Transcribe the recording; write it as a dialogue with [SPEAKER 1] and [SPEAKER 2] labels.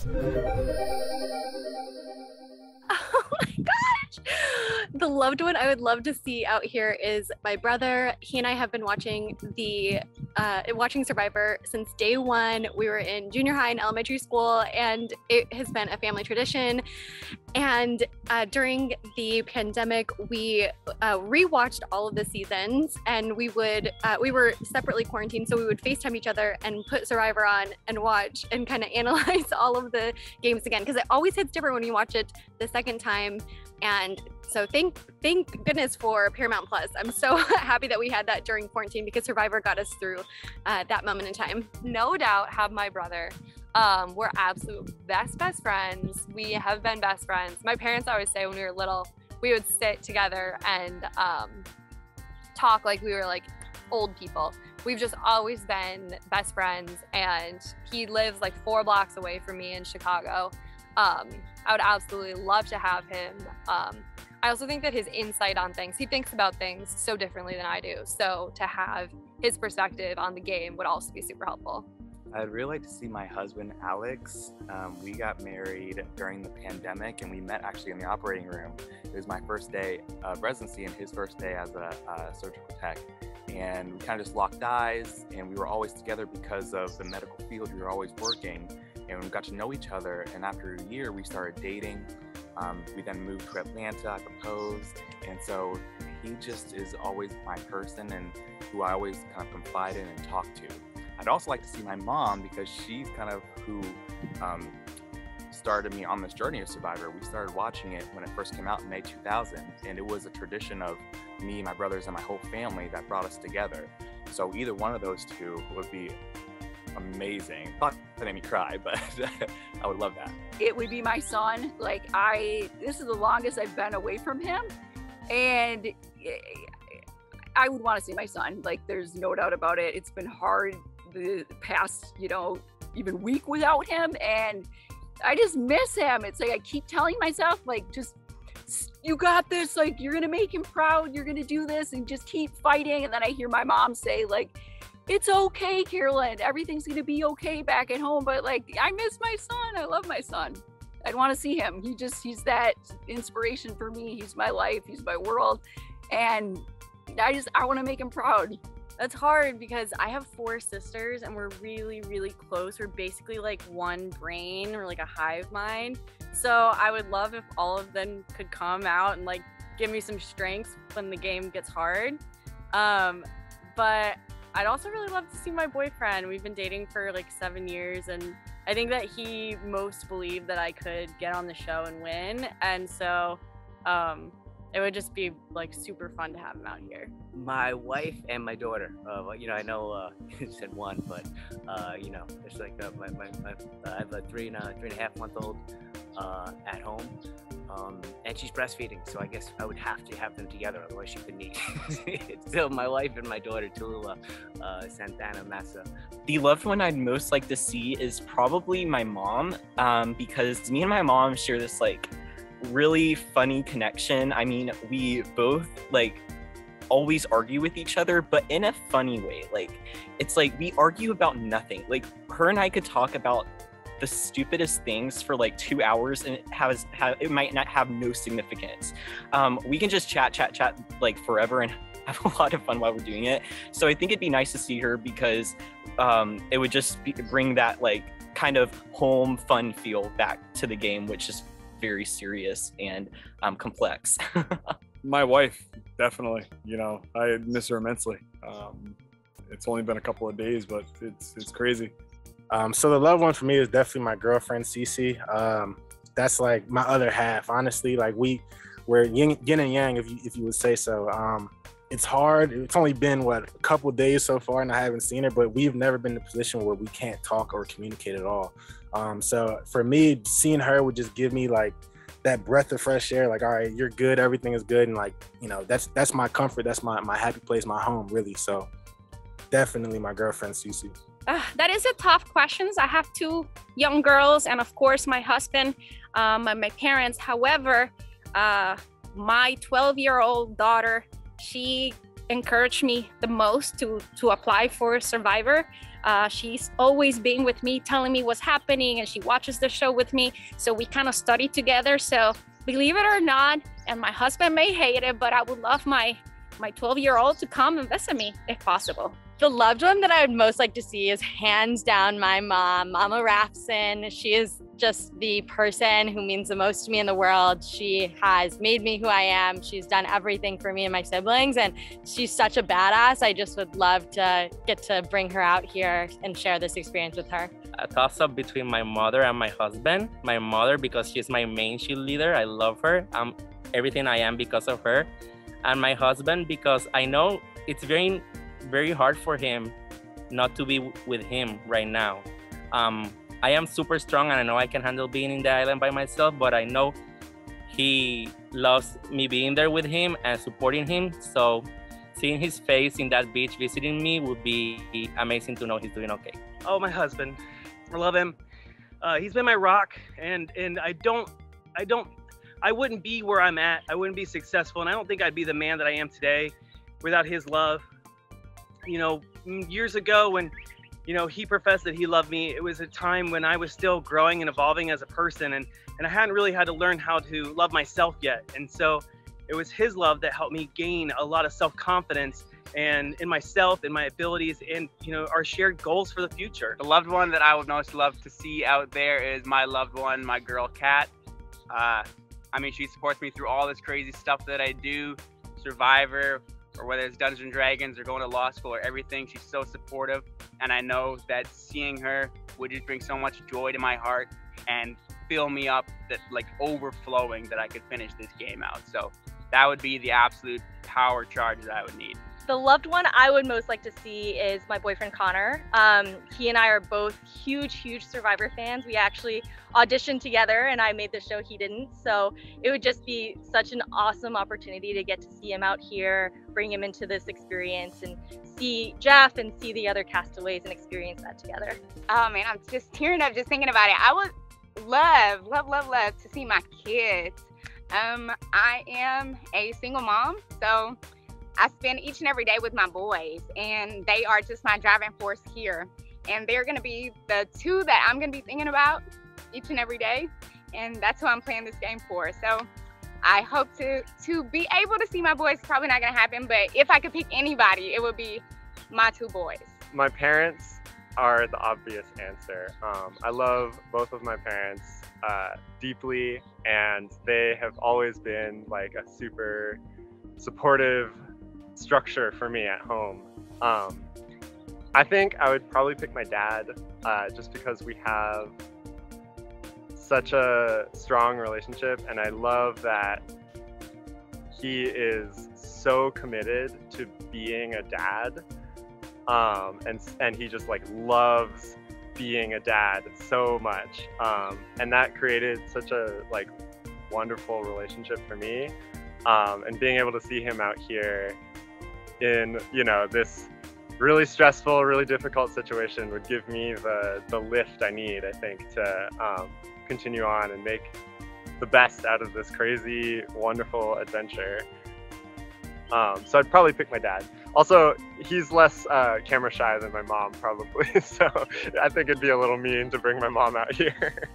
[SPEAKER 1] Oh my gosh. The loved one I would love to see out here is my brother. He and I have been watching Survivor since day one. We were in junior high and elementary school, and it has been a family tradition. And during the pandemic, we rewatched all of the seasons, and we were separately quarantined, so we would FaceTime each other and put Survivor on and watch and kind of analyze all of the games again, because it always hits different when you watch it the second time. And so thank goodness for Paramount Plus. I'm so happy that we had that during quarantine, because Survivor got us through that moment in time.
[SPEAKER 2] No doubt have my brother. We're absolute best friends. We have been best friends. My parents always say when we were little, we would sit together and talk like we were like old people. We've just always been best friends, and he lives like 4 blocks away from me in Chicago. I would absolutely love to have him. I also think that his insight on things, he thinks about things so differently than I do. So to have his perspective on the game would also be super helpful.
[SPEAKER 3] I'd really like to see my husband, Alex. We got married during the pandemic, and we met actually in the operating room. It was my first day of residency and his first day as a surgical tech. And we kind of just locked eyes, and we were always together because of the medical field. We were always working, and we got to know each other. And after a year, we started dating. We then moved to Atlanta, I proposed. And so he just is always my person and who I always kind of confide in and talk to. I'd also like to see my mom, because she's kind of who started me on this journey of Survivor. We started watching it when it first came out in May 2000, and it was a tradition of me, my brothers, and my whole family that brought us together. So either one of those two would be amazing. Not that made me cry, but I would love that.
[SPEAKER 4] It would be my son. Like this is the longest I've been away from him, and I would want to see my son. Like, there's no doubt about it. It's been hard the past, even week without him, and I just miss him. It's like I keep telling myself, like, just, you got this, like, you're gonna make him proud, you're gonna do this, and just keep fighting. And then I hear my mom say, like, it's okay, Carolyn, everything's gonna be okay back at home. But like, I miss my son. I love my son. I'd want to see him. He's that inspiration for me. He's my life, he's my world, and I want to make him proud.
[SPEAKER 1] That's hard because I have 4 sisters and we're really, really close. We're basically like one brain, or like a hive mind. So I would love if all of them could come out and like give me some strength when the game gets hard. But I'd also really love to see my boyfriend. We've been dating for like 7 years, and I think that he most believed that I could get on the show and win. And so it would just be like super fun to have him out here.
[SPEAKER 5] My wife and my daughter. I know you said one, but it's like I have a 3.5-month-old at home, and she's breastfeeding. So I guess I would have to have them together, otherwise she could need. It's still my wife and my daughter, Tula Santana Massa.
[SPEAKER 6] The loved one I'd most like to see is probably my mom, because me and my mom share this like really funny connection. I mean, we both like always argue with each other, but in a funny way. Like, it's like we argue about nothing. Like, her and I could talk about the stupidest things for like 2 hours, and it might not have no significance. We can just chat like forever and have a lot of fun while we're doing it. So I think it'd be nice to see her, because it would just bring that like kind of home fun feel back to the game, which is very serious and complex.
[SPEAKER 7] My wife, definitely. I miss her immensely. It's only been a couple of days, but it's crazy.
[SPEAKER 8] So the loved one for me is definitely my girlfriend, Cece. That's like my other half, honestly. Like, we're yin and yang, if you would say so. It's hard. It's only been a couple of days so far, and I haven't seen her, but we've never been in a position where we can't talk or communicate at all. So for me, seeing her would just give me like that breath of fresh air. Like, all right, you're good, everything is good, and like, that's my comfort. That's my happy place, my home, really. So definitely my girlfriend, Cece.
[SPEAKER 9] That is a tough question. I have 2 young girls, and of course my husband, and my parents. However, my 12-year-old daughter, she encouraged me the most to apply for Survivor. She's always been with me, telling me what's happening, and she watches the show with me. So we kind of study together. So believe it or not, and my husband may hate it, but I would love my 12-year-old to come and visit me if possible.
[SPEAKER 1] The loved one that I would most like to see is hands down my mom, Mama Rafson. She is just the person who means the most to me in the world. She has made me who I am. She's done everything for me and my siblings, and she's such a badass. I just would love to get to bring her out here and share this experience with her.
[SPEAKER 10] A toss-up between my mother and my husband. My mother, because she's my main cheerleader. I love her. I'm everything I am because of her. And my husband, because I know it's very hard for him not to be with him right now. I am super strong and I know I can handle being in the island by myself, but I know he loves me being there with him and supporting him. So seeing his face in that beach visiting me would be amazing to know he's doing okay.
[SPEAKER 11] Oh, my husband, I love him. He's been my rock, and I wouldn't be where I'm at. I wouldn't be successful, and I don't think I'd be the man that I am today without his love. You know, years ago when, you know, he professed that he loved me, it was a time when I was still growing and evolving as a person, and I hadn't really had to learn how to love myself yet. And so it was his love that helped me gain a lot of self-confidence and in myself, in my abilities, and, you know, our shared goals for the future.
[SPEAKER 12] The loved one that I would most love to see out there is my loved one, my girl Kat. I mean, she supports me through all this crazy stuff that I do, Survivor, or whether it's Dungeons and Dragons or going to law school or everything. She's so supportive, and I know that seeing her would just bring so much joy to my heart and fill me up, that like overflowing, that I could finish this game out. So that would be the absolute power charge that I would need.
[SPEAKER 13] The loved one I would most like to see is my boyfriend Connor. He and I are both huge Survivor fans. We actually auditioned together and I made the show, he didn't. So it would just be such an awesome opportunity to get to see him out here, bring him into this experience, and see Jeff and see the other castaways and experience that together.
[SPEAKER 14] Oh man, I'm just tearing up just thinking about it. I would love to see my kids. I am a single mom, so I spend each and every day with my boys, and they are just my driving force here. And they're gonna be the two that I'm gonna be thinking about each and every day. And that's who I'm playing this game for. So I hope to be able to see my boys. Probably not gonna happen, but if I could pick anybody, it would be my two boys.
[SPEAKER 15] My parents are the obvious answer. I love both of my parents deeply, and they have always been like a super supportive structure for me at home. I think I would probably pick my dad just because we have such a strong relationship, and I love that he is so committed to being a dad, and he just like loves being a dad so much, and that created such a like wonderful relationship for me, and being able to see him out here in, you know, this really stressful, really difficult situation would give me the lift I need, I think, to continue on and make the best out of this crazy, wonderful adventure. So I'd probably pick my dad. Also, he's less camera shy than my mom, probably, so I think it'd be a little mean to bring my mom out here.